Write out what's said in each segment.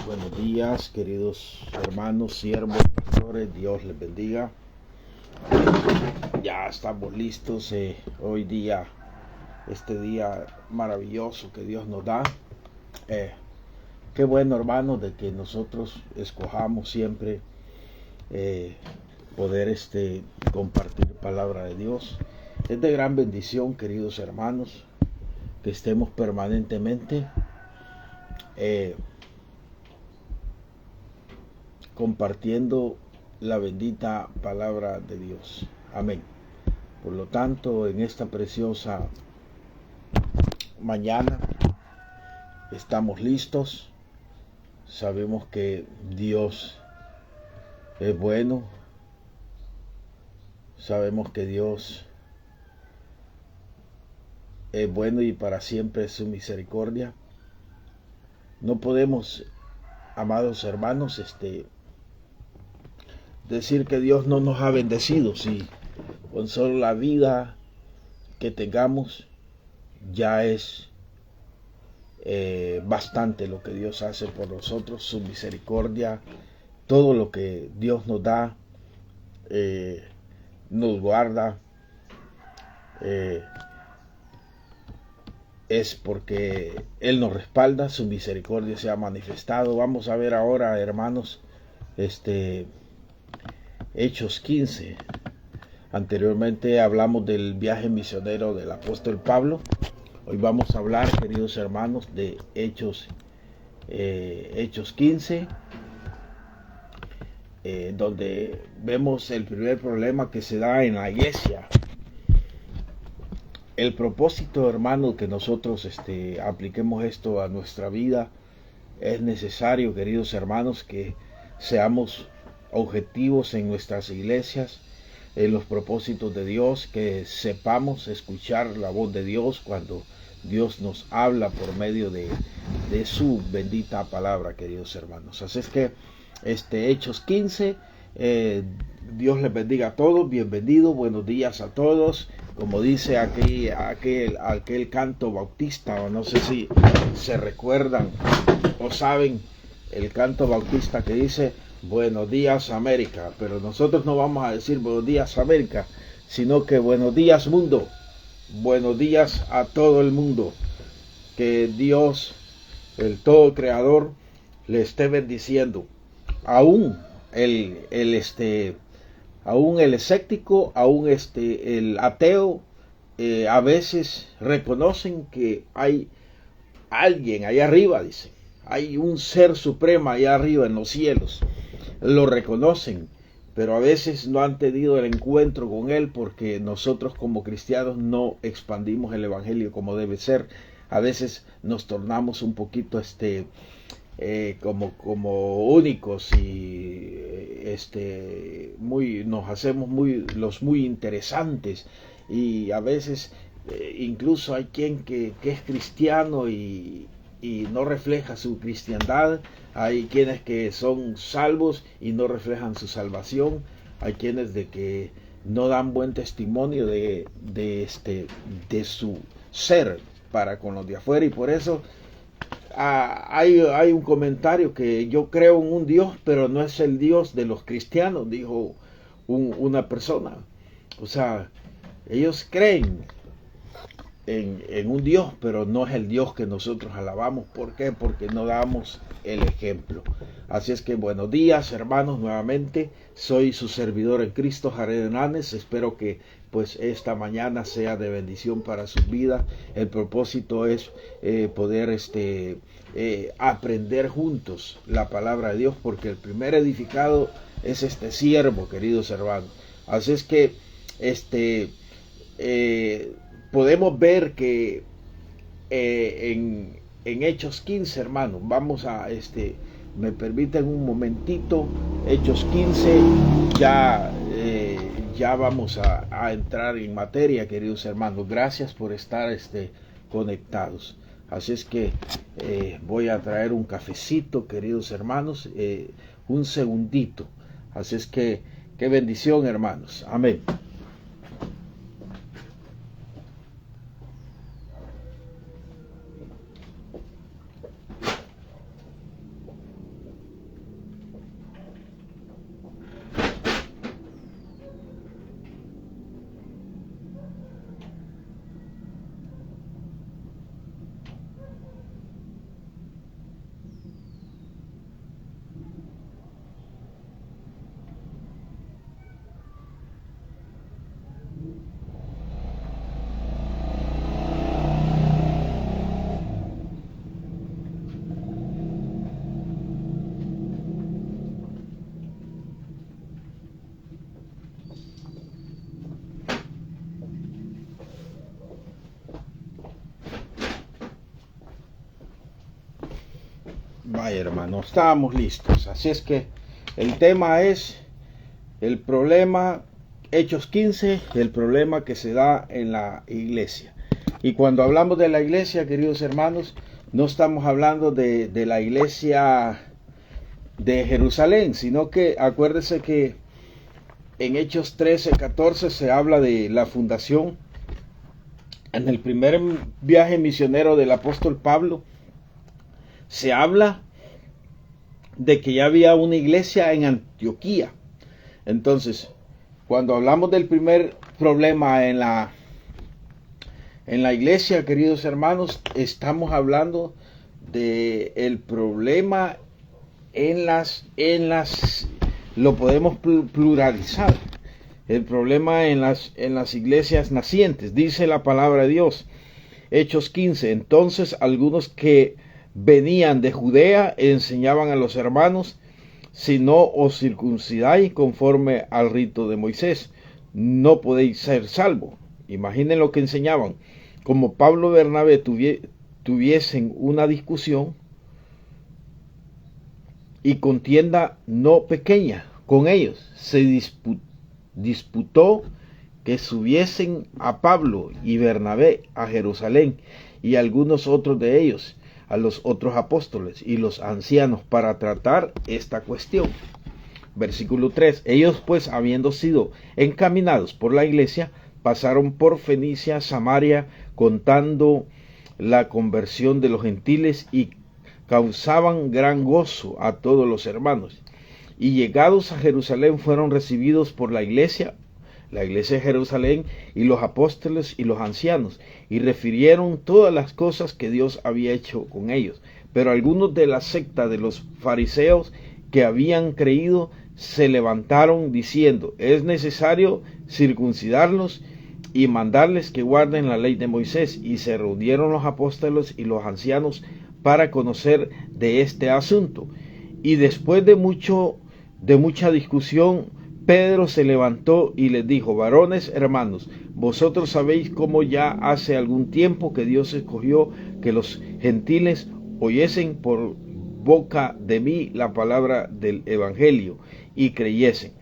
Buenos días, queridos hermanos, siervos, pastores, Dios les bendiga. Ya estamos listos hoy día, este día maravilloso que Dios nos da. Qué bueno, hermanos, de que nosotros escojamos siempre poder compartir palabra de Dios. Es de gran bendición, queridos hermanos, que estemos permanentemente compartiendo la bendita palabra de Dios. Amén. Por lo tanto, en esta preciosa mañana estamos listos. Sabemos que Dios es bueno. Sabemos que Dios es bueno y para siempre es su misericordia. No podemos, amados hermanos, decir que Dios no nos ha bendecido. Si con solo la vida que tengamos ya es bastante lo que Dios hace por nosotros, su misericordia, todo lo que Dios nos da, nos guarda, es porque Él nos respalda, su misericordia se ha manifestado. Vamos a ver ahora, hermanos, Hechos 15. Anteriormente hablamos del viaje misionero del apóstol Pablo. Hoy vamos a hablar, queridos hermanos, de Hechos 15, donde vemos el primer problema que se da en la iglesia. El propósito, hermano, que nosotros apliquemos esto a nuestra vida, es necesario, queridos hermanos, que seamos objetivos en nuestras iglesias, en los propósitos de Dios, que sepamos escuchar la voz de Dios cuando Dios nos habla por medio de su bendita palabra, queridos hermanos. Así es que Hechos 15, Dios les bendiga a todos, bienvenidos, buenos días a todos. Como dice aquel canto bautista, o no sé si se recuerdan o saben el canto bautista que dice buenos días América, pero nosotros no vamos a decir buenos días América, sino que buenos días mundo, buenos días a todo el mundo. Que Dios, el todo creador, le esté bendiciendo. Aún aún el escéptico, aún el ateo, a veces reconocen que hay alguien allá arriba, dice. Hay un ser supremo allá arriba en los cielos. Lo reconocen, pero a veces no han tenido el encuentro con Él porque nosotros como cristianos no expandimos el Evangelio como debe ser. A veces nos tornamos un poquito como únicos y nos hacemos muy interesantes, y a veces incluso hay quien que es cristiano y no refleja su cristiandad. Hay quienes que son salvos y no reflejan su salvación. Hay quienes de que no dan buen testimonio de su ser para con los de afuera, y por eso hay un comentario que yo creo en un Dios, pero no es el Dios de los cristianos, dijo una persona. O sea, ellos creen en un Dios, pero no es el Dios que nosotros alabamos. ¿Por qué? Porque no damos el ejemplo. Así es que buenos días, hermanos, nuevamente. Soy su servidor en Cristo, Jared Hernández. Espero que pues esta mañana sea de bendición para sus vidas. El propósito es poder aprender juntos la palabra de Dios, porque el primer edificado es este siervo, queridos hermanos. Así es que podemos ver que en Hechos 15, hermanos, vamos a me permiten un momentito. Hechos 15, ya vamos a entrar en materia, queridos hermanos. Gracias por estar conectados. Así es que voy a traer un cafecito, queridos hermanos, un segundito. Así es que qué bendición, hermanos. Amén. Vaya hermano, estábamos listos. Así es que el tema es el problema, Hechos 15, el problema que se da en la iglesia. Y cuando hablamos de la iglesia, queridos hermanos, no estamos hablando de la iglesia de Jerusalén, sino que acuérdense que en Hechos 13, 14 se habla de la fundación. En el primer viaje misionero del apóstol Pablo, se habla de que ya había una iglesia en Antioquía. Entonces, cuando hablamos del primer problema en la iglesia, queridos hermanos, estamos hablando de el problema lo podemos pluralizar. El problema en las iglesias nacientes. Dice la palabra de Dios, Hechos 15, entonces algunos que venían de Judea enseñaban a los hermanos, si no os circuncidáis conforme al rito de Moisés, no podéis ser salvos. Imaginen lo que enseñaban. Como Pablo y Bernabé tuviesen una discusión y contienda no pequeña con ellos, se disputó que subiesen a Pablo y Bernabé a Jerusalén y algunos otros de ellos a los otros apóstoles y los ancianos para tratar esta cuestión. Versículo 3. Ellos pues, habiendo sido encaminados por la iglesia, pasaron por Fenicia, Samaria, contando la conversión de los gentiles y causaban gran gozo a todos los hermanos. Y llegados a Jerusalén fueron recibidos por la iglesia de Jerusalén y los apóstoles y los ancianos, y refirieron todas las cosas que Dios había hecho con ellos. Pero algunos de la secta de los fariseos que habían creído se levantaron diciendo, es necesario circuncidarlos y mandarles que guarden la ley de Moisés. Y se reunieron los apóstoles y los ancianos para conocer de este asunto. Y después de mucha discusión, Pedro se levantó y les dijo, varones hermanos, vosotros sabéis cómo ya hace algún tiempo que Dios escogió que los gentiles oyesen por boca de mí la palabra del evangelio y creyesen.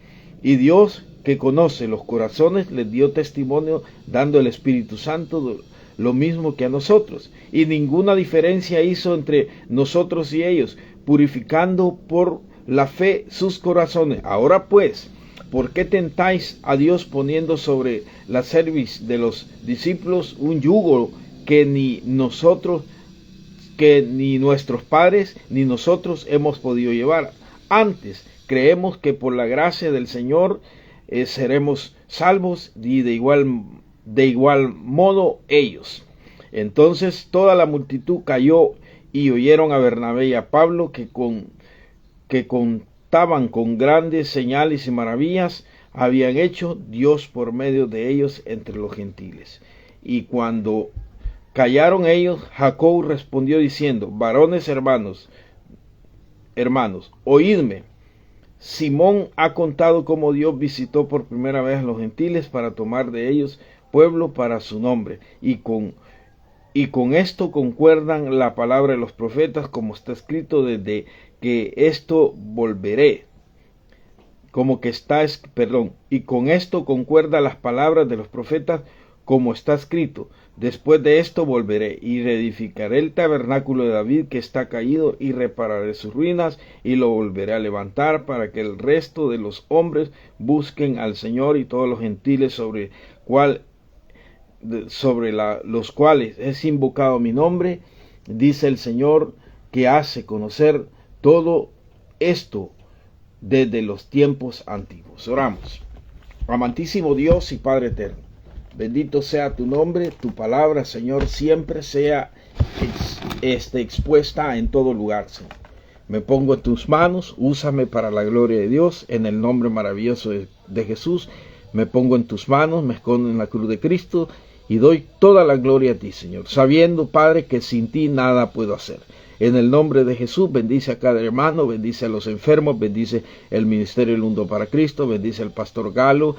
Y Dios, que conoce los corazones, les dio testimonio dando el Espíritu Santo lo mismo que a nosotros. Y ninguna diferencia hizo entre nosotros y ellos, purificando por la fe sus corazones. Ahora pues, ¿por qué tentáis a Dios poniendo sobre la cerviz de los discípulos un yugo que ni nuestros padres, ni nosotros hemos podido llevar? Antes, creemos que por la gracia del Señor seremos salvos, y de igual modo ellos. Entonces toda la multitud cayó y oyeron a Bernabé y a Pablo que contaban con grandes señales y maravillas habían hecho Dios por medio de ellos entre los gentiles. Y cuando callaron ellos, Jacob respondió diciendo, varones hermanos, oídme. Simón ha contado cómo Dios visitó por primera vez a los gentiles para tomar de ellos pueblo para su nombre. Y con esto concuerdan la palabra de los profetas, como está escrito desde que esto volveré. Y con esto concuerda las palabras de los profetas, como está escrito, después de esto volveré y reedificaré el tabernáculo de David que está caído y repararé sus ruinas y lo volveré a levantar para que el resto de los hombres busquen al Señor y todos los gentiles sobre los cuales es invocado mi nombre, dice el Señor, que hace conocer todo esto desde los tiempos antiguos. Oramos. Amantísimo Dios y Padre eterno, bendito sea tu nombre, tu palabra, Señor, siempre sea expuesta en todo lugar, Señor. Me pongo en tus manos, úsame para la gloria de Dios, en el nombre maravilloso de Jesús. Me pongo en tus manos, me escondo en la cruz de Cristo y doy toda la gloria a ti, Señor, sabiendo, Padre, que sin ti nada puedo hacer. En el nombre de Jesús, bendice a cada hermano, bendice a los enfermos, bendice el Ministerio del Mundo para Cristo, bendice al pastor Galo,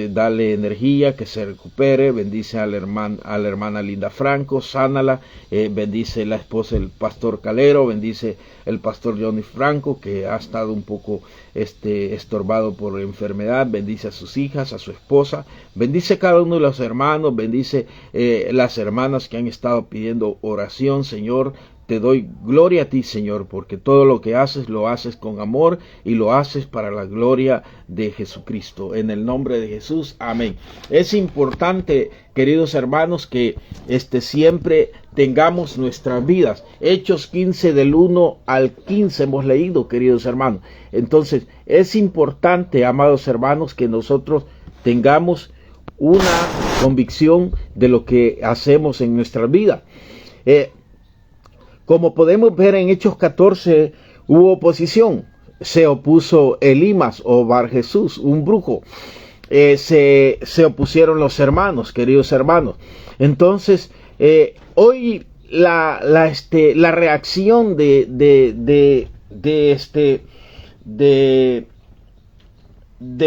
dale energía, que se recupere, bendice a la hermana Linda Franco, sánala, bendice la esposa del pastor Calero, bendice el pastor Johnny Franco, que ha estado un poco estorbado por enfermedad, bendice a sus hijas, a su esposa, bendice a cada uno de los hermanos, bendice las hermanas que han estado pidiendo oración, Señor. Te doy gloria a ti, Señor, porque todo lo que haces lo haces con amor y lo haces para la gloria de Jesucristo. En el nombre de Jesús, amén. Es importante, queridos hermanos, que siempre tengamos nuestras vidas. Hechos 15 del 1 al 15 hemos leído, queridos hermanos. Entonces, es importante, amados hermanos, que nosotros tengamos una convicción de lo que hacemos en nuestra vida. Como podemos ver en Hechos 14, hubo oposición. Se opuso Elimas o Bar Jesús, un brujo. Se opusieron los hermanos, queridos hermanos. Entonces, hoy la reacción de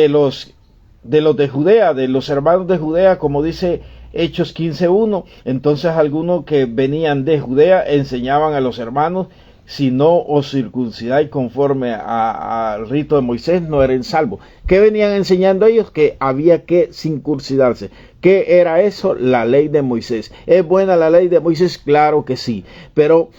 los de Judea, de los hermanos de Judea, como dice Hechos 15:1, entonces algunos que venían de Judea enseñaban a los hermanos, si no os circuncidáis conforme al rito de Moisés, no eran salvos. ¿Qué venían enseñando ellos? Que había que circuncidarse. ¿Qué era eso? La ley de Moisés. ¿Es buena la ley de Moisés? Claro que sí, pero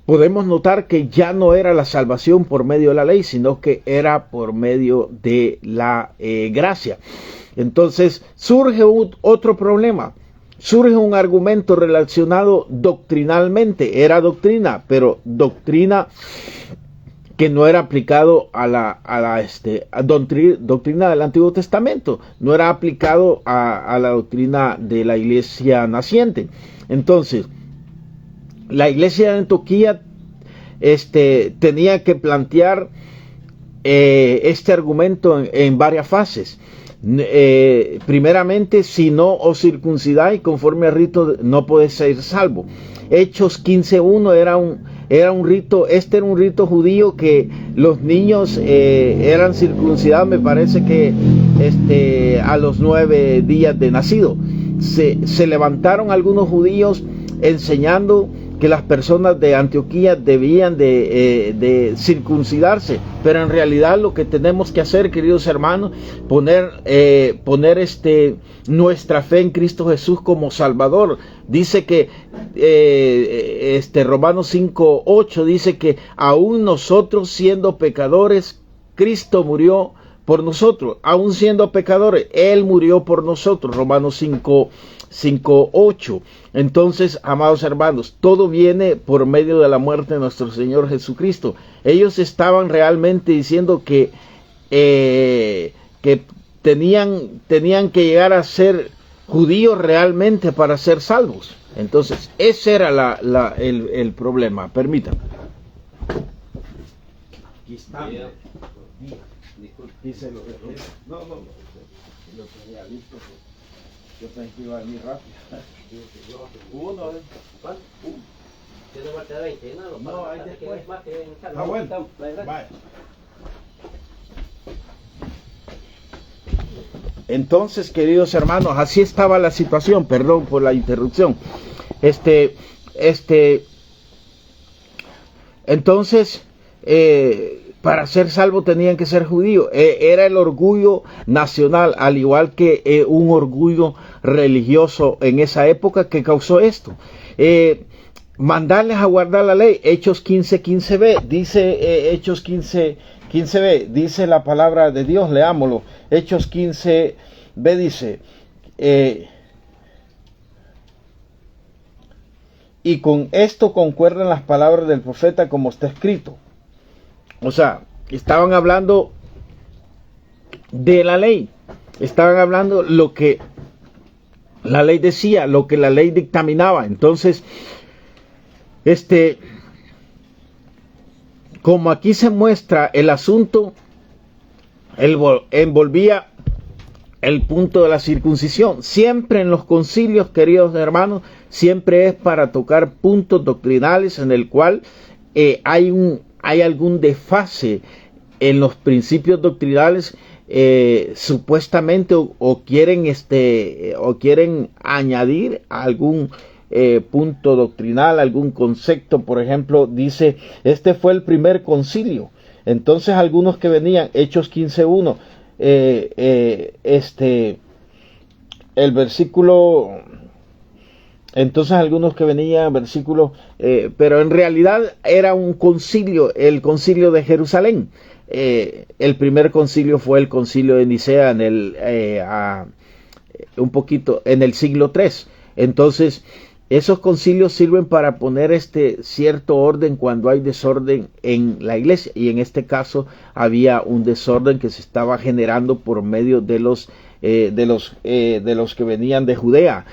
podemos notar que ya no era la salvación por medio de la ley, sino que era por medio de la gracia. Entonces surge otro problema, surge un argumento relacionado doctrinalmente, era doctrina, pero doctrina que no era aplicado a la doctrina del Antiguo Testamento, no era aplicado a la doctrina de la iglesia naciente. Entonces, la iglesia de Antioquía tenía que plantear este argumento en varias fases. Primeramente, si no os circuncidáis conforme al rito, no podéis ser salvo. Hechos 15:1 era un rito, era un rito judío que los niños eran circuncidados, me parece que a los 9 días de nacido. Se levantaron algunos judíos enseñando que las personas de Antioquía debían de circuncidarse, pero en realidad lo que tenemos que hacer, queridos hermanos, poner nuestra fe en Cristo Jesús como Salvador. Dice que Romanos 5:8 dice que aún nosotros siendo pecadores, Cristo murió por nosotros. Aún siendo pecadores, Él murió por nosotros. Romanos 5:8. Entonces, amados hermanos, todo viene por medio de la muerte de nuestro Señor Jesucristo. Ellos estaban realmente diciendo que tenían que llegar a ser judíos realmente para ser salvos. Entonces, ese era el problema. Permítanme. Aquí está. Dice lo de no, lo tenía listo. Yo pensé que iba a venir rápido. Uno, ¿cuánto? ¿Tiene parte de 20? No, hay después. Está bueno. Vale. Entonces, queridos hermanos, así estaba la situación. Perdón por la interrupción. Entonces, para ser salvo tenían que ser judíos. Era el orgullo nacional, al igual que un orgullo religioso en esa época que causó esto. Mandarles a guardar la ley. Hechos 15:15b. Dice Hechos 15:15b. Dice la palabra de Dios. Leámoslo. Hechos 15:b dice. Y con esto concuerdan las palabras del profeta como está escrito. O sea, estaban hablando de la ley. Estaban hablando lo que la ley decía, lo que la ley dictaminaba. Entonces, como aquí se muestra el asunto, envolvía el punto de la circuncisión. Siempre en los concilios, queridos hermanos, siempre es para tocar puntos doctrinales en el cual hay algún desfase en los principios doctrinales, supuestamente o quieren añadir algún punto doctrinal, algún concepto. Por ejemplo, dice, este fue el primer concilio. Entonces algunos que venían, Hechos 15:1, el versículo, entonces algunos que venían, versículo, pero en realidad era un concilio, el concilio de Jerusalén. El primer concilio fue el concilio de Nicea en el siglo III. Entonces, esos concilios sirven para poner cierto orden cuando hay desorden en la iglesia, y en este caso había un desorden que se estaba generando por medio de los que venían de Judea.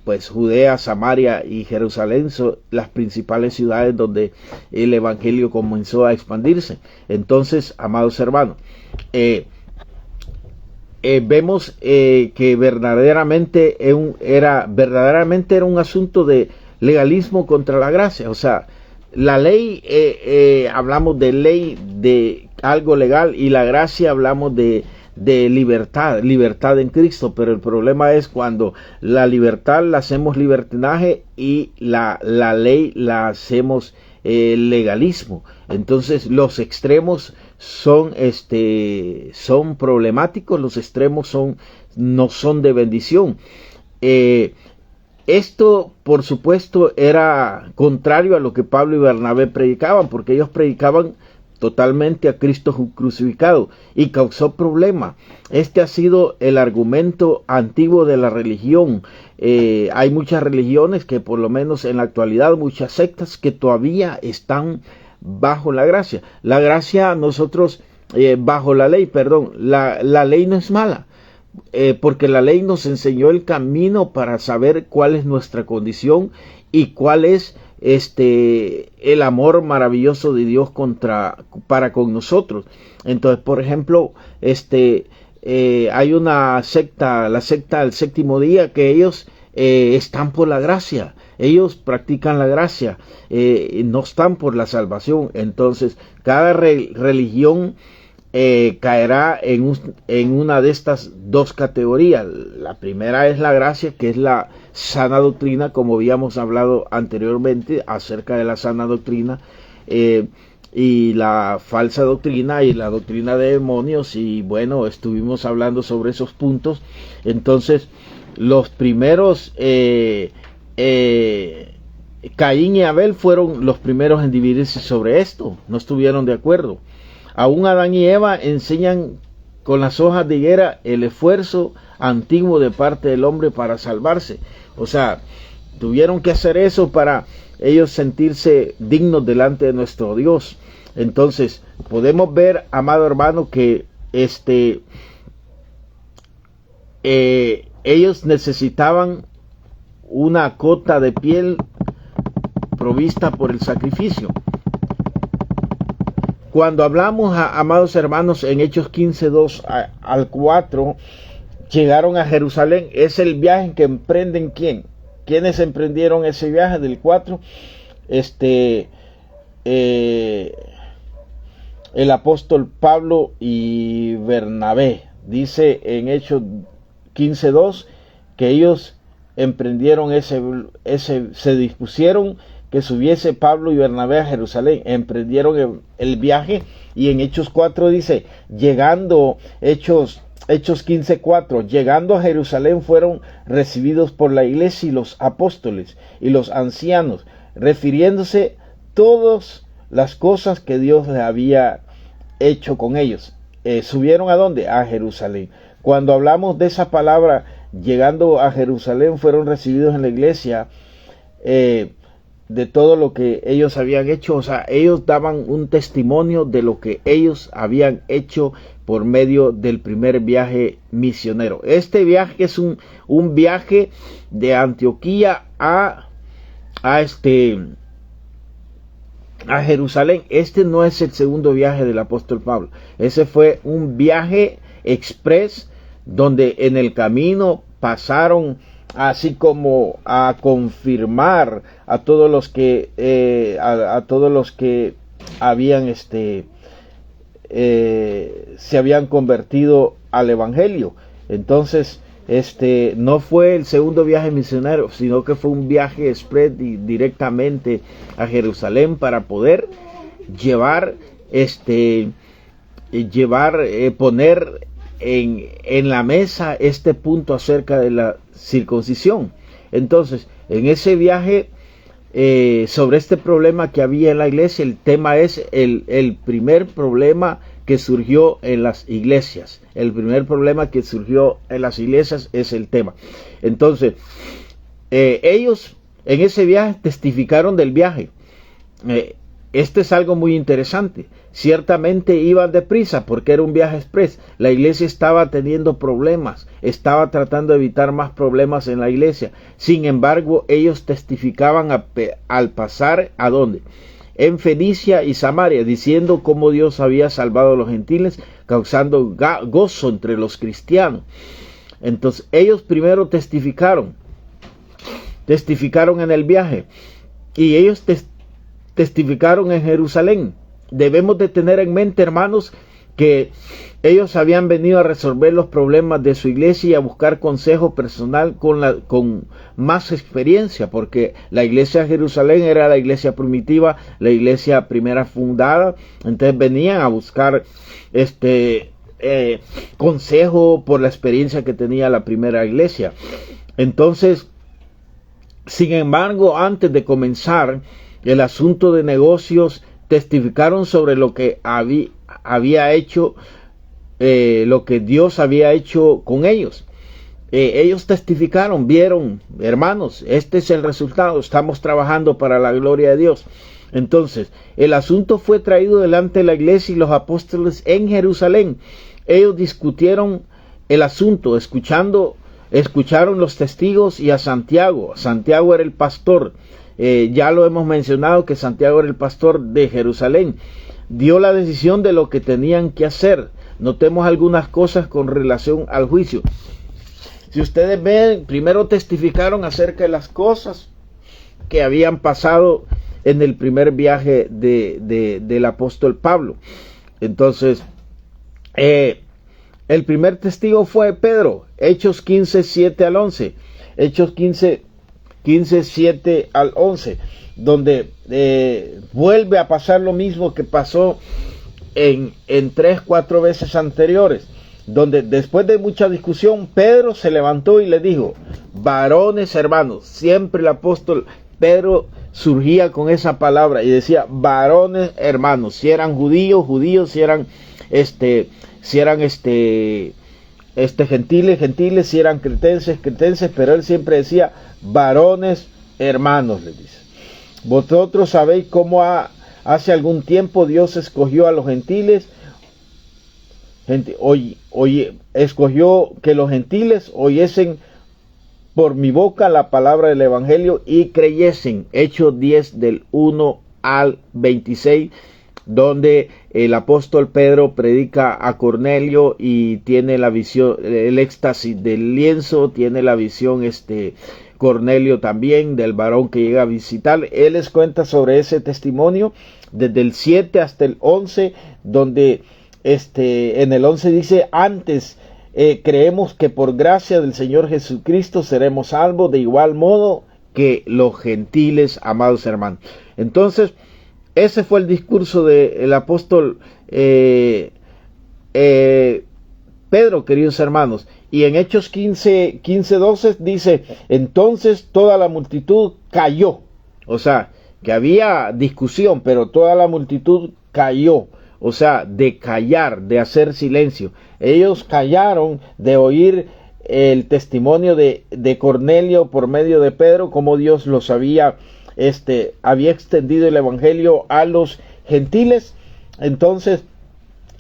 Pues Judea, Samaria y Jerusalén son las principales ciudades donde el evangelio comenzó a expandirse. Entonces, amados hermanos, vemos que verdaderamente era un asunto de legalismo contra la gracia. O sea, la ley, hablamos de ley, de algo legal, y la gracia hablamos de libertad en Cristo. Pero el problema es cuando la libertad la hacemos libertinaje y la ley la hacemos legalismo. Entonces los extremos son problemáticos, los extremos no son de bendición. Esto, por supuesto, era contrario a lo que Pablo y Bernabé predicaban, porque ellos predicaban totalmente a Cristo crucificado, y causó problema. Este ha sido el argumento antiguo de la religión. Hay muchas religiones que, por lo menos en la actualidad, muchas sectas que todavía están bajo la gracia. La gracia, nosotros, bajo la ley, perdón, la ley no es mala, porque la ley nos enseñó el camino para saber cuál es nuestra condición y cuál es el amor maravilloso de Dios para con nosotros. Entonces, por ejemplo, hay una secta, la secta del Séptimo Día, que ellos están por la gracia, ellos practican la gracia, no están por la salvación. Entonces, cada religión caerá en una de estas dos categorías. La primera es la gracia, que es la sana doctrina, como habíamos hablado anteriormente acerca de la sana doctrina, y la falsa doctrina y la doctrina de demonios, y bueno, estuvimos hablando sobre esos puntos. Entonces, los primeros, Caín y Abel fueron los primeros en dividirse sobre esto, no estuvieron de acuerdo. Aún Adán y Eva enseñan con las hojas de higuera el esfuerzo antiguo de parte del hombre para salvarse. O sea, tuvieron que hacer eso para ellos sentirse dignos delante de nuestro Dios. Entonces, podemos ver, amado hermano, que ellos necesitaban una cota de piel provista por el sacrificio. Cuando hablamos, amados hermanos, en Hechos 15:2 al 4, llegaron a Jerusalén. Es el viaje que emprenden ¿quiénes emprendieron ese viaje del 4? El apóstol Pablo y Bernabé. Dice en Hechos 15:2 que ellos emprendieron se dispusieron que subiese Pablo y Bernabé a Jerusalén, emprendieron el viaje. Y en Hechos 4 dice, llegando, Hechos 15:4, llegando a Jerusalén fueron recibidos por la iglesia y los apóstoles y los ancianos, refiriéndose todas las cosas que Dios les había hecho con ellos. ¿Subieron a dónde? A Jerusalén. Cuando hablamos de esa palabra, llegando a Jerusalén, fueron recibidos en la iglesia, de todo lo que ellos habían hecho. O sea, ellos daban un testimonio de lo que ellos habían hecho por medio del primer viaje misionero. Este viaje es un viaje de Antioquía a Jerusalén. Este no es el segundo viaje del apóstol Pablo. Ese fue un viaje express donde en el camino pasaron así como a confirmar a todos los que habían se habían convertido al evangelio. Entonces no fue el segundo viaje misionero, sino que fue un viaje express directamente a Jerusalén para poder poner en la mesa este punto acerca de la circuncisión. Entonces, en ese viaje, sobre este problema que había en la iglesia, el tema es el primer problema que surgió en las iglesias. El primer problema que surgió en las iglesias es el tema. Entonces, ellos en ese viaje testificaron del viaje. Este es algo muy interesante. Ciertamente iban deprisa porque era un viaje express. La iglesia estaba teniendo problemas, estaba tratando de evitar más problemas en la iglesia. Sin embargo, ellos testificaban al pasar ¿a dónde? En Fenicia y Samaria, diciendo cómo Dios había salvado a los gentiles, causando gozo entre los cristianos. Entonces, ellos primero testificaron en el viaje, y ellos testificaron en Jerusalén. Debemos de tener en mente, hermanos, que ellos habían venido a resolver los problemas de su iglesia y a buscar consejo personal con más experiencia, porque la iglesia de Jerusalén era la iglesia primitiva, la iglesia primera fundada. Entonces venían a buscar consejo por la experiencia que tenía la primera iglesia. Entonces, sin embargo, antes de comenzar el asunto de negocios, testificaron sobre lo que había hecho, lo que Dios había hecho con ellos. Ellos testificaron, vieron, hermanos, este es el resultado, estamos trabajando para la gloria de Dios. Entonces, el asunto fue traído delante de la iglesia y los apóstoles en Jerusalén. Ellos discutieron el asunto, escucharon los testigos y a Santiago. Santiago era el pastor. Ya lo hemos mencionado que Santiago era el pastor de Jerusalén. Dio la decisión de lo que tenían que hacer. Notemos algunas cosas con relación al juicio. Si ustedes ven, primero testificaron acerca de las cosas que habían pasado en el primer viaje del apóstol Pablo. Entonces, el primer testigo fue Pedro, Hechos 15, 7 al 11. Hechos 15, 7 al 11, donde vuelve a pasar lo mismo que pasó en 3-4 veces anteriores, donde después de mucha discusión, Pedro se levantó y le dijo: varones hermanos. Siempre el apóstol Pedro surgía con esa palabra y decía varones hermanos, si eran judíos, si eran gentiles, si eran cretenses, pero él siempre decía varones hermanos, les dice. Vosotros sabéis cómo hace algún tiempo Dios escogió a los gentiles, escogió que los gentiles oyesen por mi boca la palabra del evangelio y creyesen. Hechos 10 del 1 al 26, donde el apóstol Pedro predica a Cornelio y tiene la visión, el éxtasis del lienzo, tiene la visión Cornelio también del varón que llega a visitar. Él les cuenta sobre ese testimonio desde el 7 hasta el 11, donde en el 11 dice: antes creemos que por gracia del Señor Jesucristo seremos salvos, de igual modo que los gentiles, amados hermanos. Entonces, ese fue el discurso del apóstol Pedro, queridos hermanos. Y en Hechos 15, 12 dice: entonces toda la multitud cayó. O sea, que había discusión, pero toda la multitud cayó. O sea, de callar, de hacer silencio. Ellos callaron de oír el testimonio de Cornelio por medio de Pedro, como Dios los había extendido el evangelio a los gentiles. Entonces,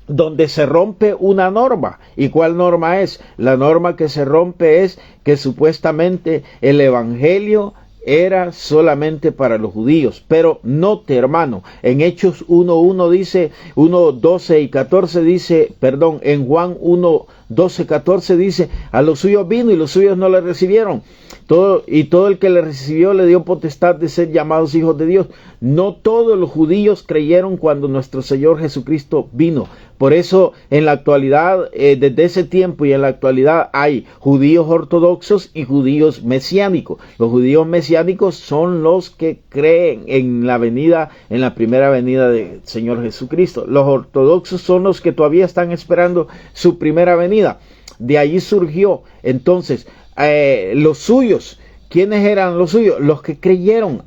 donde se rompe una norma. ¿Y cuál norma es? La norma que se rompe es que supuestamente el evangelio era solamente para los judíos. Pero note, hermano, en Hechos 1:1 dice, 1:12 y 14 dice, perdón, en Juan 1, 12:14 dice, a los suyos vino y los suyos no le recibieron. Todo el que le recibió le dio potestad de ser llamados hijos de Dios. No todos los judíos creyeron cuando nuestro Señor Jesucristo vino. Por eso en la actualidad, desde ese tiempo y en la actualidad hay judíos ortodoxos y judíos mesiánicos. Los judíos mesiánicos son los que creen en la primera venida del Señor Jesucristo. Los ortodoxos son los que todavía están esperando su primera venida. De allí surgió entonces los suyos. ¿Quiénes eran los suyos? Los que creyeron,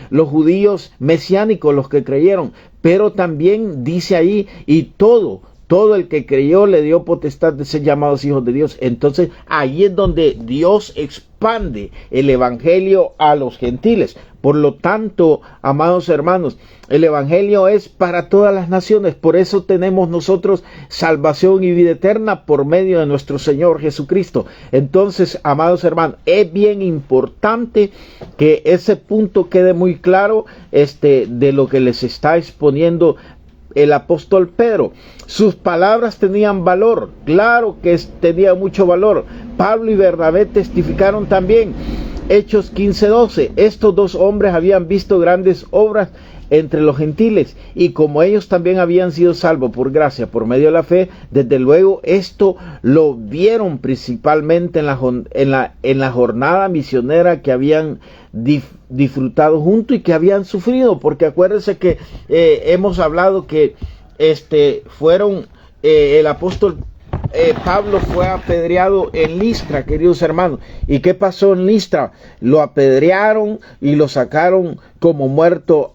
los judíos mesiánicos, los que creyeron. Pero también dice ahí, y todo el que creyó le dio potestad de ser llamados hijos de Dios. Entonces ahí es donde Dios expande el evangelio a los gentiles. Por lo tanto, amados hermanos, el evangelio es para todas las naciones. Por eso tenemos nosotros salvación y vida eterna por medio de nuestro Señor Jesucristo. Entonces, amados hermanos, es bien importante que ese punto quede muy claro de lo que les está exponiendo el apóstol Pedro. Sus palabras tenían valor, claro que tenía mucho valor. Pablo y Bernabé testificaron también. Hechos 15:12, estos dos hombres habían visto grandes obras entre los gentiles, y como ellos también habían sido salvos por gracia, por medio de la fe, desde luego esto lo vieron principalmente en la jornada misionera que habían disfrutado juntos y que habían sufrido, porque acuérdense que hemos hablado que el apóstol Pablo fue apedreado en Listra, queridos hermanos. ¿Y qué pasó en Listra? Lo apedrearon y lo sacaron como muerto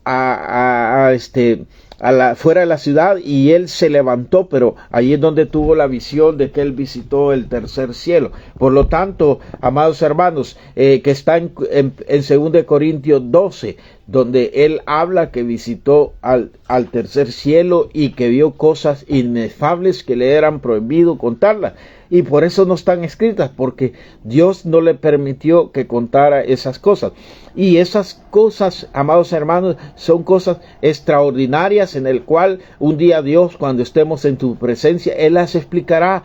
fuera de la ciudad, y él se levantó, pero ahí es donde tuvo la visión de que él visitó el tercer cielo. Por lo tanto, amados hermanos, que está en 2 Corintios 12, donde él habla que visitó al tercer cielo y que vio cosas inefables que le eran prohibido contarlas. Y por eso no están escritas, porque Dios no le permitió que contara esas cosas. Y esas cosas, amados hermanos, son cosas extraordinarias en el cual un día Dios, cuando estemos en tu presencia, Él las explicará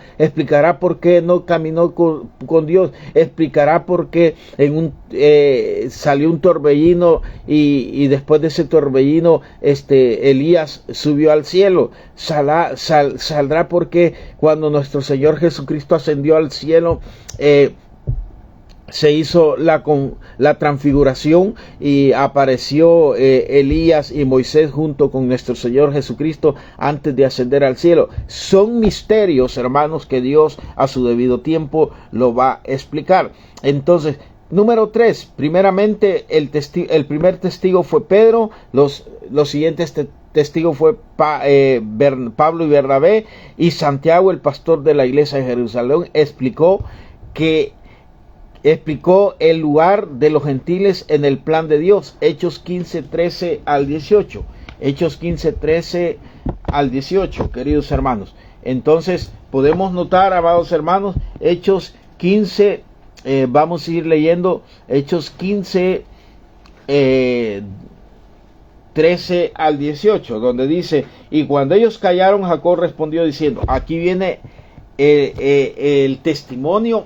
por qué no caminó con Dios, explicará por qué salió un torbellino y después de ese torbellino Elías subió al cielo. Saldrá porque cuando nuestro Señor Jesucristo ascendió al cielo, se hizo la transfiguración y apareció Elías y Moisés junto con nuestro Señor Jesucristo antes de ascender al cielo. Son misterios, hermanos, que Dios a su debido tiempo lo va a explicar. Entonces, número 3, primeramente el primer testigo fue Pedro, los siguientes testigos fue Pablo y Bernabé, y Santiago, el pastor de la iglesia de Jerusalén, explicó el lugar de los gentiles en el plan de Dios. Hechos 15:13 al 18. Hechos 15:13 al 18, queridos hermanos. Entonces podemos notar, amados hermanos, Hechos 15, vamos a ir leyendo Hechos 15, 13 al 18, donde dice: y cuando ellos callaron, Jacob respondió diciendo, aquí viene el testimonio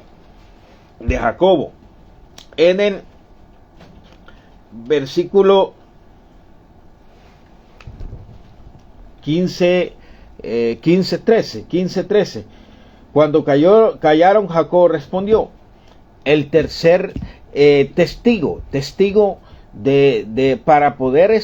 de Jacobo en el versículo 15:13. Cuando callaron, Jacob respondió. El tercer testigo para poder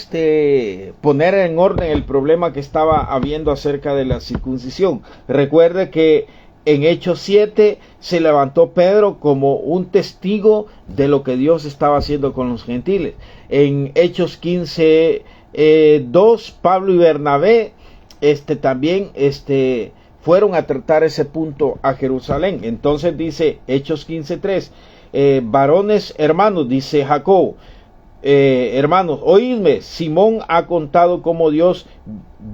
poner en orden el problema que estaba habiendo acerca de la circuncisión. Recuerde que en Hechos 7 se levantó Pedro como un testigo de lo que Dios estaba haciendo con los gentiles. En Hechos 15:2 Pablo y Bernabé también fueron a tratar ese punto a Jerusalén. Entonces dice Hechos 15:3, varones hermanos, dice Jacob, hermanos, oídme, Simón ha contado cómo Dios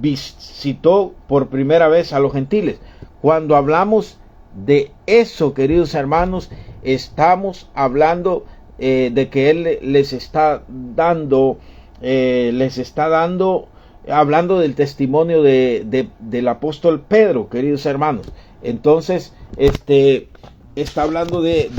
visitó por primera vez a los gentiles. Cuando hablamos de eso, queridos hermanos, estamos hablando de que Él les está dando hablando del testimonio del apóstol Pedro, queridos hermanos. Entonces, está hablando de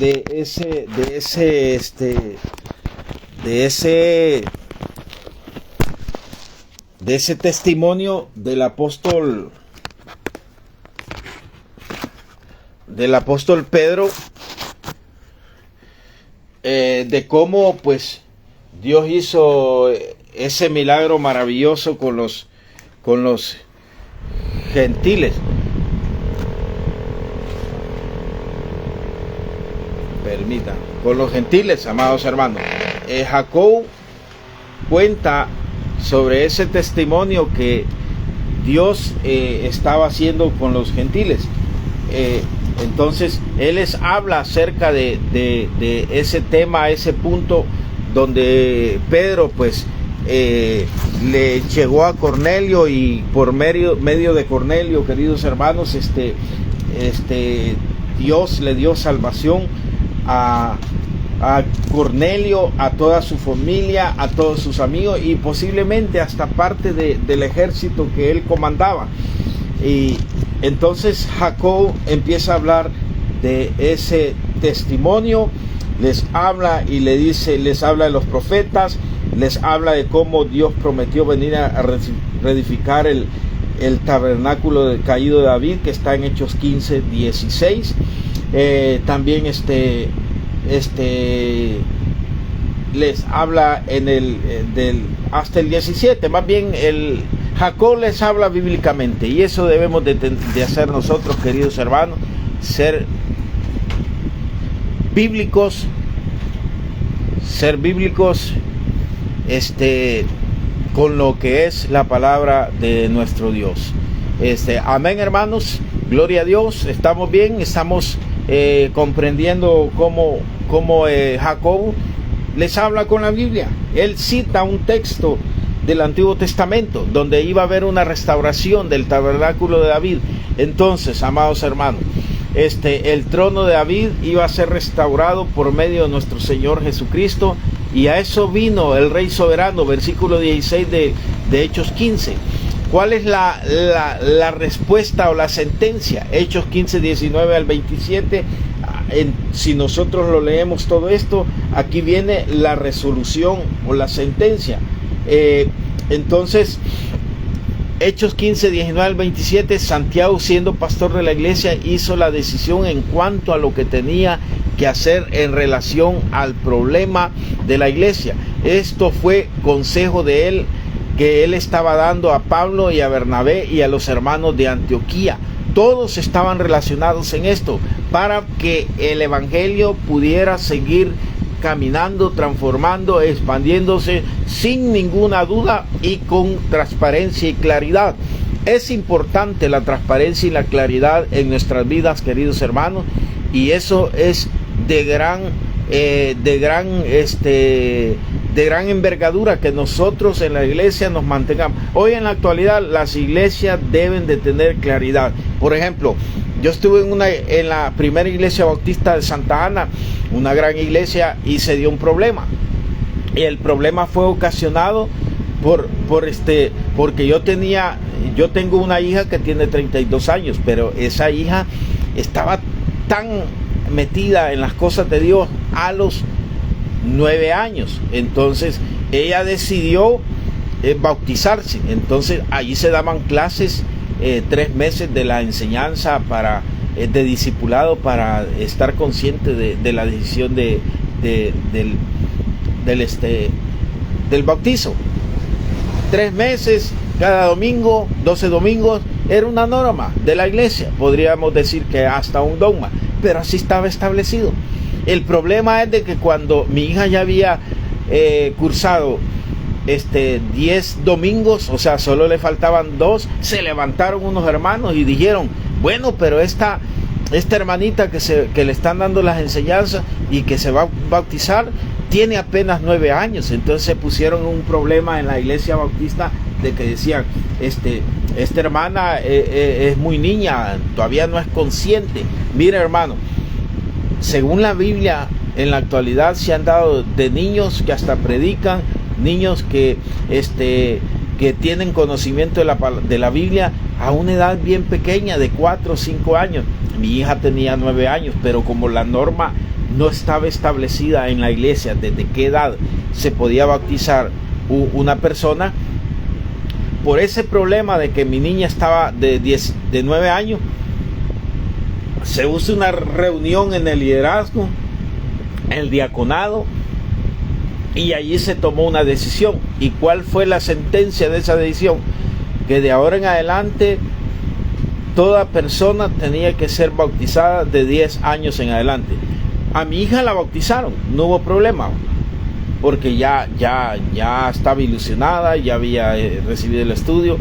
ese testimonio del apóstol Pedro, de cómo pues Dios hizo ese milagro maravilloso con los gentiles. Con los gentiles, amados hermanos. Jacob cuenta sobre ese testimonio que Dios estaba haciendo con los gentiles. Entonces él les habla acerca de ese tema, ese punto donde Pedro pues le llegó a Cornelio, y por medio de Cornelio, queridos hermanos, Dios le dio salvación a Cornelio, a toda su familia, a todos sus amigos, y posiblemente hasta parte del ejército que él comandaba. Y entonces Jacob empieza a hablar de ese testimonio, les habla y le dice, les habla de los profetas, les habla de cómo Dios prometió venir a reedificar el tabernáculo caído de David, que está en Hechos 15:16. También les habla hasta el 17, más bien Jacob les habla bíblicamente, y eso debemos de hacer nosotros, queridos hermanos, ser bíblicos, con lo que es la palabra de nuestro Dios. Amén, hermanos, gloria a Dios. Estamos bien, estamos comprendiendo cómo Jacob les habla con la Biblia. Él cita un texto del Antiguo Testamento donde iba a haber una restauración del tabernáculo de David. Entonces, amados hermanos, el trono de David iba a ser restaurado por medio de nuestro Señor Jesucristo, y a eso vino el Rey soberano, versículo 16 de Hechos 15. ¿Cuál es la respuesta o la sentencia? Hechos 15, 19 al 27. Si nosotros lo leemos todo esto, aquí viene la resolución o la sentencia. Entonces, Hechos 15, 19 al 27, Santiago, siendo pastor de la iglesia, hizo la decisión en cuanto a lo que tenía que hacer en relación al problema de la iglesia. Esto fue consejo de él, que él estaba dando a Pablo y a Bernabé y a los hermanos de Antioquía. Todos estaban relacionados en esto, para que el evangelio pudiera seguir caminando, transformando, expandiéndose sin ninguna duda y con transparencia y claridad. Es importante la transparencia y la claridad en nuestras vidas, queridos hermanos, y eso es de gran envergadura, que nosotros en la iglesia nos mantengamos. Hoy en la actualidad las iglesias deben de tener claridad. Por ejemplo, yo estuve en la primera iglesia bautista de Santa Ana, una gran iglesia, y se dio un problema. Y el problema fue ocasionado porque yo tengo una hija que tiene 32 años, pero esa hija estaba tan metida en las cosas de Dios a los 9 años. Entonces ella decidió bautizarse. Entonces allí se daban clases 3 meses de la enseñanza de discipulado, para estar consciente de la decisión del bautizo. 3 meses cada domingo, 12 domingos, era una norma de la iglesia, podríamos decir que hasta un dogma, pero así estaba establecido. El problema es de que cuando mi hija ya había cursado 10 domingos, o sea, solo le faltaban 2, se levantaron unos hermanos y dijeron: bueno, pero esta hermanita que le están dando las enseñanzas y que se va a bautizar tiene apenas 9 años. Entonces se pusieron un problema en la iglesia bautista de que decían: esta hermana es muy niña, todavía no es consciente. Mira, hermano, según la Biblia, en la actualidad se han dado de niños que hasta predican, niños que que tienen conocimiento de la Biblia a una edad bien pequeña, de 4 o 5 años. Mi hija tenía 9 años, pero como la norma no estaba establecida en la iglesia desde qué edad se podía bautizar una persona, por ese problema de que mi niña estaba de 9 años, se hizo una reunión en el liderazgo, el diaconado, y allí se tomó una decisión. ¿Y cuál fue la sentencia de esa decisión? Que de ahora en adelante toda persona tenía que ser bautizada de 10 años en adelante. A mi hija la bautizaron, no hubo problema, porque ya estaba ilusionada, ya había recibido el estudio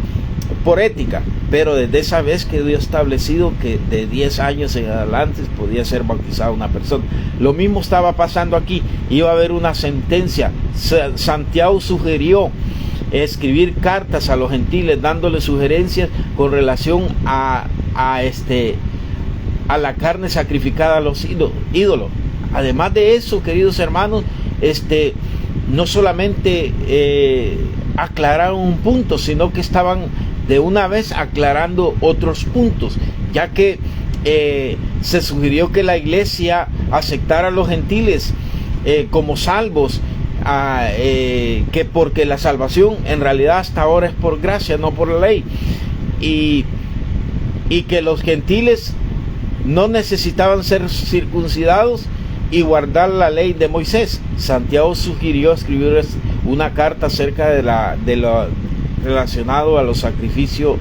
por ética, pero desde esa vez quedó establecido que de 10 años en adelante podía ser bautizada una persona. Lo mismo estaba pasando aquí, iba a haber una sentencia. Santiago sugirió escribir cartas a los gentiles dándole sugerencias con relación a la carne sacrificada a los ídolos. Además de eso, queridos hermanos, no solamente aclararon un punto, sino que estaban de una vez aclarando otros puntos, ya que se sugirió que la iglesia aceptara a los gentiles como salvos, que porque la salvación en realidad hasta ahora es por gracia, no por la ley, y que los gentiles no necesitaban ser circuncidados y guardar la ley de Moisés. Santiago sugirió escribir una carta acerca de lo relacionado a los sacrificios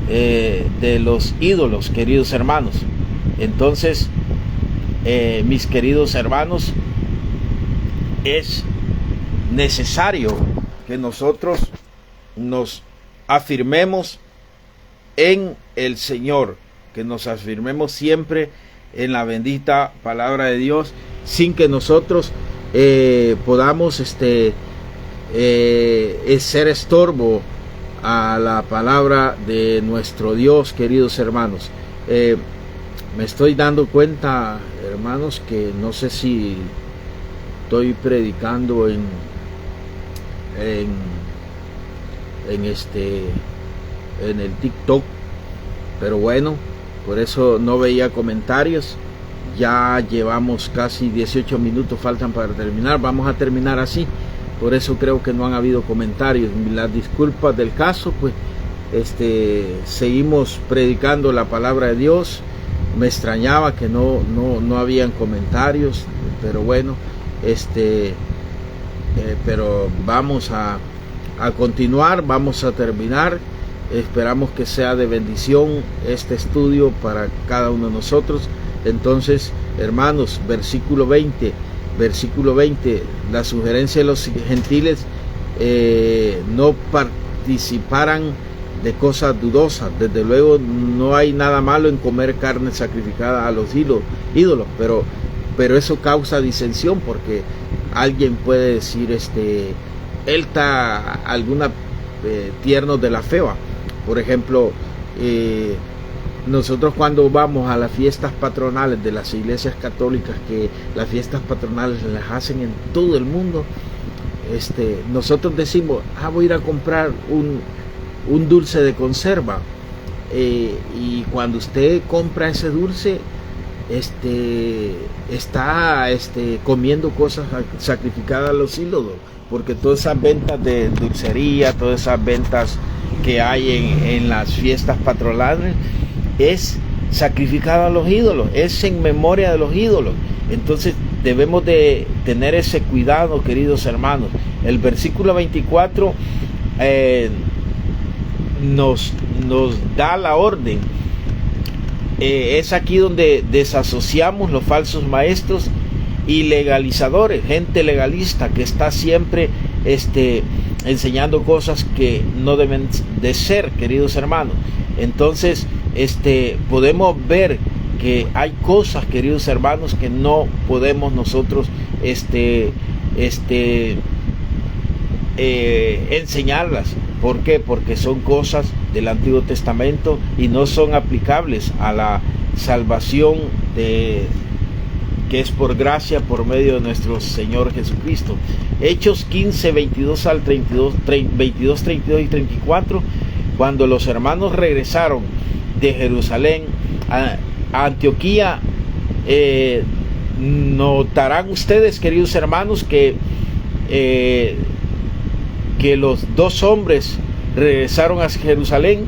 de los ídolos, queridos hermanos. Entonces, mis queridos hermanos, es necesario que nosotros nos afirmemos en el Señor, que nos afirmemos siempre en la bendita palabra de Dios, sin que nosotros podamos ser estorbo a la palabra de nuestro Dios, queridos hermanos. Me estoy dando cuenta, hermanos, que no sé si estoy predicando en el TikTok, pero bueno, por eso no veía comentarios. Ya llevamos casi 18 minutos, faltan para terminar. Vamos a terminar así, por eso creo que no han habido comentarios. Las disculpas del caso, pues seguimos predicando la palabra de Dios. Me extrañaba que no habían comentarios, pero bueno, pero vamos a continuar, vamos a terminar. Esperamos que sea de bendición este estudio para cada uno de nosotros. Entonces, hermanos, versículo 20, la sugerencia de los gentiles no participaran de cosas dudosas. Desde luego no hay nada malo en comer carne sacrificada a los ídolos, pero eso causa disensión, porque alguien puede decir, él está alguna tiernos de la fe. Por ejemplo, nosotros cuando vamos a las fiestas patronales de las iglesias católicas, que las fiestas patronales las hacen en todo el mundo, nosotros decimos, voy a ir a comprar un dulce de conserva, y cuando usted compra ese dulce, está comiendo cosas sacrificadas a los ídolos, porque todas esas ventas de dulcería, todas esas ventas que hay en las fiestas patronales es sacrificado a los ídolos, es en memoria de los ídolos. Entonces debemos de tener ese cuidado, queridos hermanos. El versículo 24 nos da la orden. Es aquí donde desasociamos los falsos maestros y legalizadores, gente legalista que está siempre enseñando cosas que no deben de ser, queridos hermanos. Entonces podemos ver que hay cosas, queridos hermanos, que no podemos nosotros enseñarlas. ¿Por qué? Porque son cosas del Antiguo Testamento y no son aplicables a la salvación que es por gracia por medio de nuestro Señor Jesucristo. Hechos 15, 22 al 32, 22, 32 y 34, cuando los hermanos regresaron de Jerusalén a Antioquía, notarán ustedes, queridos hermanos, que los dos hombres regresaron a Jerusalén.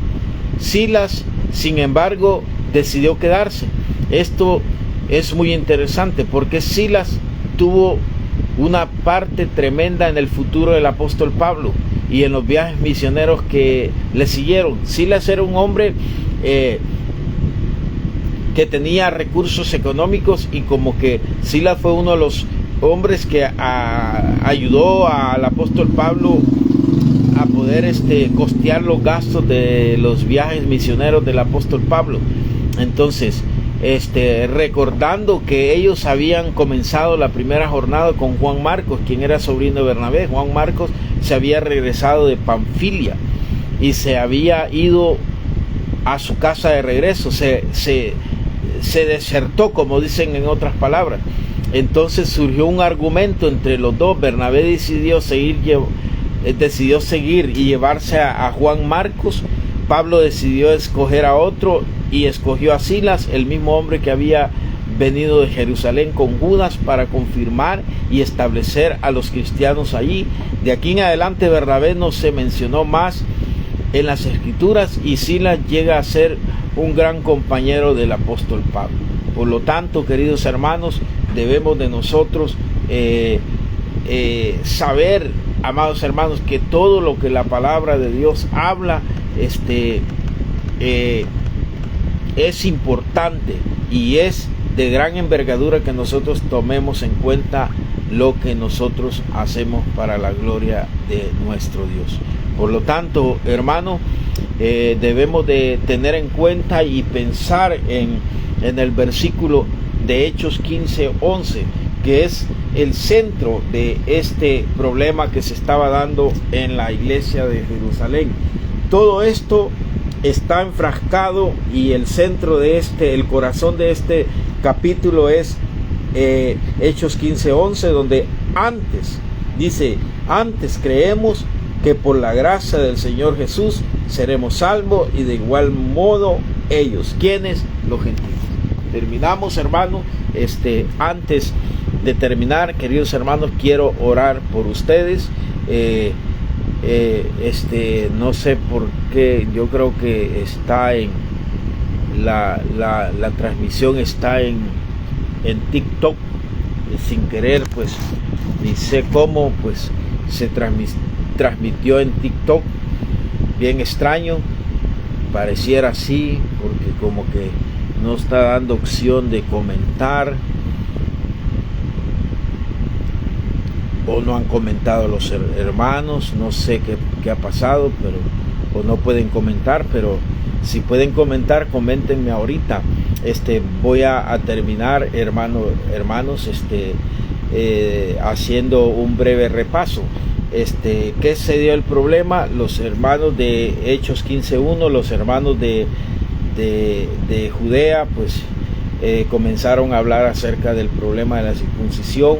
Silas, sin embargo, decidió quedarse. Esto es muy interesante porque Silas tuvo una parte tremenda en el futuro del apóstol Pablo y en los viajes misioneros que le siguieron. Silas era un hombre que tenía recursos económicos, y como que Silas fue uno de los hombres que ayudó al apóstol Pablo a poder costear los gastos de los viajes misioneros del apóstol Pablo. Entonces, recordando que ellos habían comenzado la primera jornada con Juan Marcos, quien era sobrino de Bernabé. Juan Marcos se había regresado de Panfilia y se había ido a su casa de regreso, se desertó, como dicen en otras palabras. Entonces surgió un argumento entre los dos. Bernabé decidió seguir y llevarse a Juan Marcos. Pablo decidió escoger a otro y escogió a Silas, el mismo hombre que había venido de Jerusalén con Judas, para confirmar y establecer a los cristianos allí. De aquí en adelante Bernabé no se mencionó más en las escrituras, y Silas llega a ser un gran compañero del apóstol Pablo. Por lo tanto, queridos hermanos, debemos de nosotros saber, amados hermanos, que todo lo que la palabra de Dios habla es importante, y es de gran envergadura que nosotros tomemos en cuenta lo que nosotros hacemos para la gloria de nuestro Dios. Por lo tanto, hermano, debemos de tener en cuenta y pensar en el versículo de Hechos 15:11, que es el centro de este problema que se estaba dando en la iglesia de Jerusalén. Todo esto está enfrascado, y el centro de el corazón de este capítulo es Hechos 15:11, donde antes creemos que por la gracia del Señor Jesús seremos salvos, y de igual modo ellos. ¿Quiénes? Los gentiles. Terminamos, hermano. Antes de terminar, queridos hermanos, quiero orar por ustedes. No sé por qué, yo creo que está en la transmisión está en TikTok, sin querer, pues ni sé cómo, pues se transmitió en TikTok. Bien extraño, pareciera así, porque como que no está dando opción de comentar, o no han comentado los hermanos. No sé qué ha pasado, pero o no pueden comentar. Pero si pueden comentar, coméntenme ahorita. Voy a terminar, hermanos, haciendo un breve repaso. ¿Qué se dio el problema? Los hermanos de Hechos 15:1, los hermanos de Judea, pues comenzaron a hablar acerca del problema de la circuncisión.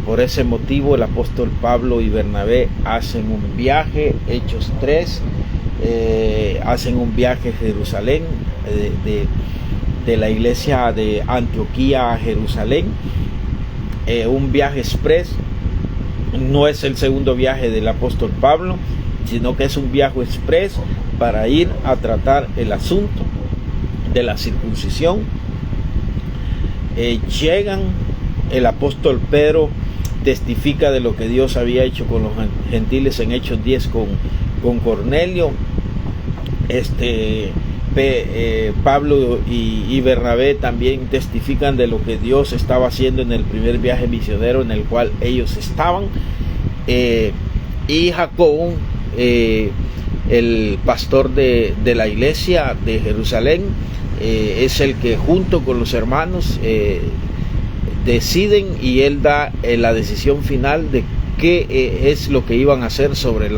Por ese motivo el apóstol Pablo y Bernabé hacen un viaje. Hechos 3, hacen un viaje a Jerusalén, de la iglesia de Antioquía a Jerusalén, un viaje express. No es el segundo viaje del apóstol Pablo, sino que es un viaje express para ir a tratar el asunto de la circuncisión. Llegan, el apóstol Pedro testifica de lo que Dios había hecho con los gentiles en Hechos 10 con Cornelio. Pablo y Bernabé también testifican de lo que Dios estaba haciendo en el primer viaje misionero en el cual ellos estaban. Y Jacob, el pastor de la iglesia de Jerusalén, es el que junto con los hermanos deciden, y él da la decisión final de qué es lo que iban a hacer sobre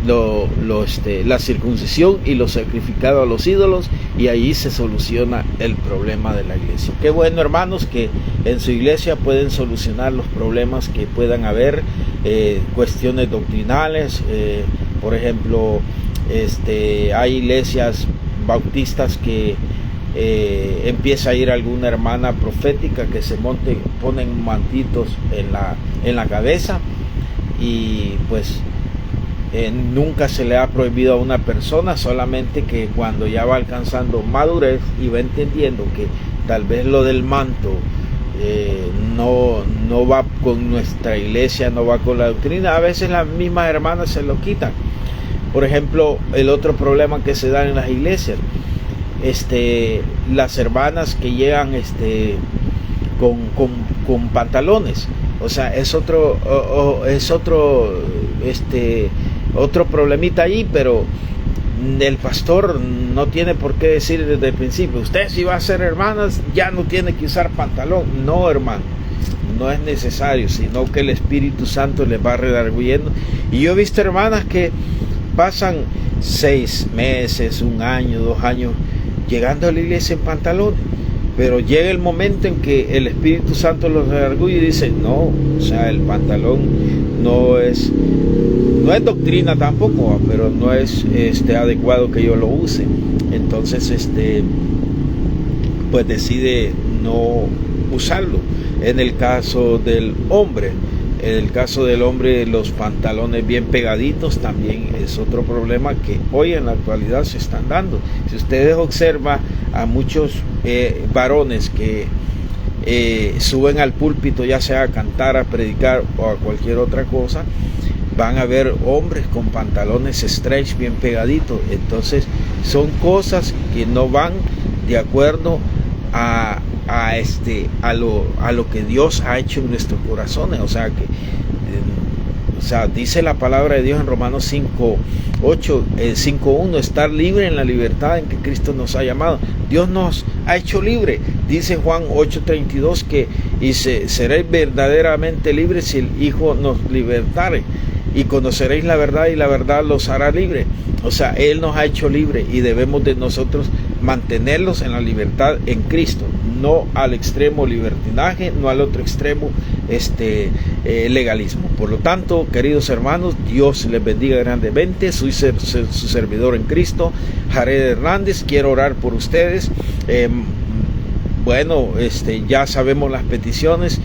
la circuncisión y lo sacrificado a los ídolos, y ahí se soluciona el problema de la iglesia. Qué bueno, hermanos, que en su iglesia pueden solucionar los problemas que puedan haber, cuestiones doctrinales. Por ejemplo, hay iglesias bautistas que empieza a ir alguna hermana profética que se ponen mantitos en la cabeza, y pues nunca se le ha prohibido a una persona, solamente que cuando ya va alcanzando madurez y va entendiendo que tal vez lo del manto no va con nuestra iglesia, no va con la doctrina, a veces las mismas hermanas se lo quitan. Por ejemplo, el otro problema que se da en las iglesias, las hermanas que llegan con pantalones, o sea, es otro problemita ahí, pero el pastor no tiene por qué decir desde el principio: usted, si va a ser hermanas, ya no tiene que usar pantalón. No, hermano, no es necesario, sino que el Espíritu Santo les va redarguyendo. Y yo he visto hermanas que pasan 6 meses, 1 año, 2 años llegando a la iglesia en pantalones, pero llega el momento en que el Espíritu Santo los redarguye y dice: no, o sea, el pantalón no es doctrina tampoco, pero no es adecuado que yo lo use. Entonces pues decide no usarlo. En el caso del hombre, los pantalones bien pegaditos también es otro problema que hoy en la actualidad se están dando. Si ustedes observan a muchos varones que suben al púlpito, ya sea a cantar, a predicar o a cualquier otra cosa, van a ver hombres con pantalones stretch bien pegaditos. Entonces son cosas que no van de acuerdo a lo que Dios ha hecho en nuestros corazones. O sea, dice la palabra de Dios en Romanos 5:1, estar libre en la libertad en que Cristo nos ha llamado. Dios nos ha hecho libre. Dice Juan 8:32 que seréis verdaderamente libres si el Hijo nos libertare, y conoceréis la verdad, y la verdad los hará libre. O sea, Él nos ha hecho libre, y debemos de nosotros mantenerlos en la libertad en Cristo, no al extremo libertinaje, no al otro extremo legalismo. Por lo tanto, queridos hermanos, Dios les bendiga grandemente. Soy su servidor en Cristo, Jared Hernández. Quiero orar por ustedes. Ya sabemos las peticiones.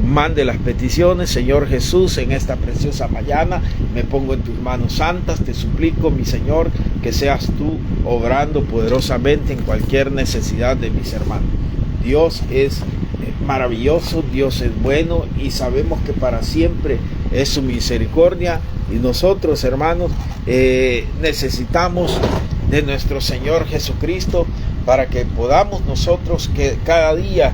Mande las peticiones. Señor Jesús, en esta preciosa mañana me pongo en tus manos santas. Te suplico, mi Señor, que seas tú obrando poderosamente en cualquier necesidad de mis hermanos. Dios es maravilloso, Dios es bueno, y sabemos que para siempre es su misericordia. Y nosotros, hermanos, necesitamos de nuestro Señor Jesucristo para que podamos nosotros que cada día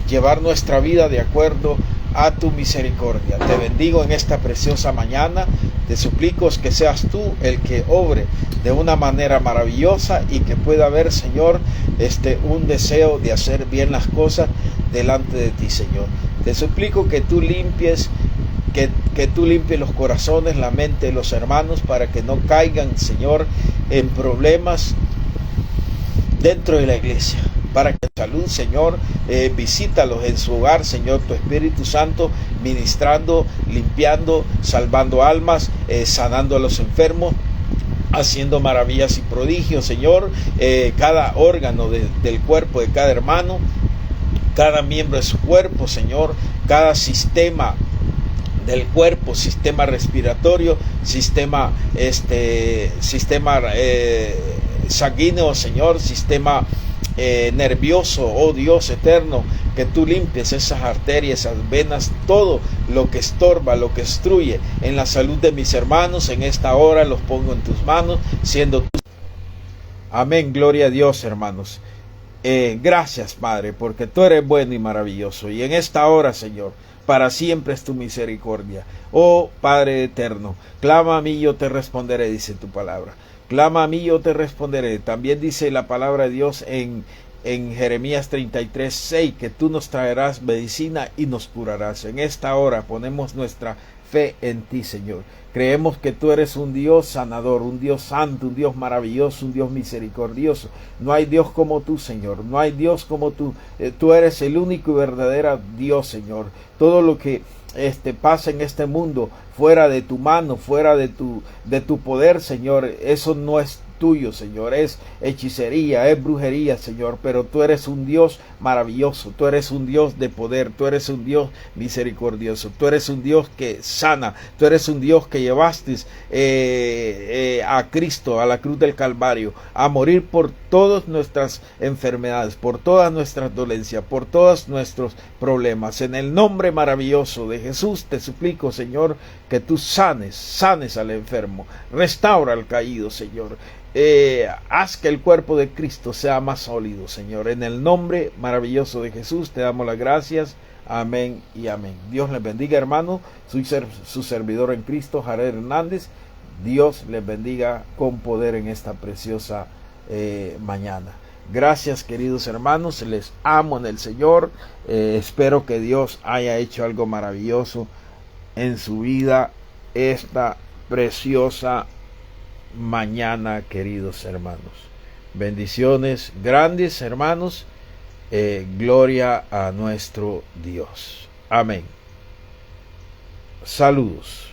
llevar nuestra vida de acuerdo a tu misericordia. Te bendigo en esta preciosa mañana. Te suplico que seas tú el que obre de una manera maravillosa, y que pueda haber, Señor, un deseo de hacer bien las cosas delante de ti, Señor. Te suplico que tú limpies los corazones, la mente de los hermanos, para que no caigan, Señor, en problemas dentro de la iglesia. Para que salud, Señor, visítalos en su hogar, Señor, tu Espíritu Santo ministrando, limpiando, salvando almas, sanando a los enfermos, haciendo maravillas y prodigios, Señor. Cada órgano del cuerpo de cada hermano, cada miembro de su cuerpo, Señor, cada sistema del cuerpo, sistema respiratorio, sistema sanguíneo, Señor, sistema nervioso, oh Dios eterno, que tú limpies esas arterias, esas venas, todo lo que estorba, lo que obstruye en la salud de mis hermanos. En esta hora los pongo en tus manos, siendo tú. Amén, gloria a Dios, hermanos. Gracias, Padre, porque tú eres bueno y maravilloso, y en esta hora, Señor, para siempre es tu misericordia. Oh Padre eterno, clama a mí, yo te responderé, dice tu palabra. Clama a mí, yo te responderé. También dice la palabra de Dios en Jeremías 33:6, que tú nos traerás medicina y nos curarás. En esta hora ponemos nuestra fe en ti, Señor. Creemos que tú eres un Dios sanador, un Dios santo, un Dios maravilloso, un Dios misericordioso. No hay Dios como tú, Señor. No hay Dios como tú. Tú eres el único y verdadero Dios, Señor. Todo lo que pasa en este mundo fuera de tu mano, fuera de tu poder, Señor, eso no es tuyo, Señor, es hechicería, es brujería, Señor, pero tú eres un Dios maravilloso, tú eres un Dios de poder, tú eres un Dios misericordioso, tú eres un Dios que sana, tú eres un Dios que llevaste a Cristo a la cruz del Calvario a morir por todas nuestras enfermedades, por todas nuestras dolencias, por todos nuestros problemas. En el nombre maravilloso de Jesús te suplico, Señor, que tú sanes al enfermo, restaura al caído, Señor. Haz que el cuerpo de Cristo sea más sólido, Señor. En el nombre maravilloso de Jesús te damos las gracias. Amén y amén. Dios les bendiga, hermano. Soy su servidor en Cristo, Jared Hernández. Dios les bendiga con poder en esta preciosa mañana. Gracias, queridos hermanos. Les amo en el Señor. Espero que Dios haya hecho algo maravilloso en su vida esta preciosa mañana, queridos hermanos. Bendiciones grandes, hermanos. Gloria a nuestro Dios. Amén. Saludos.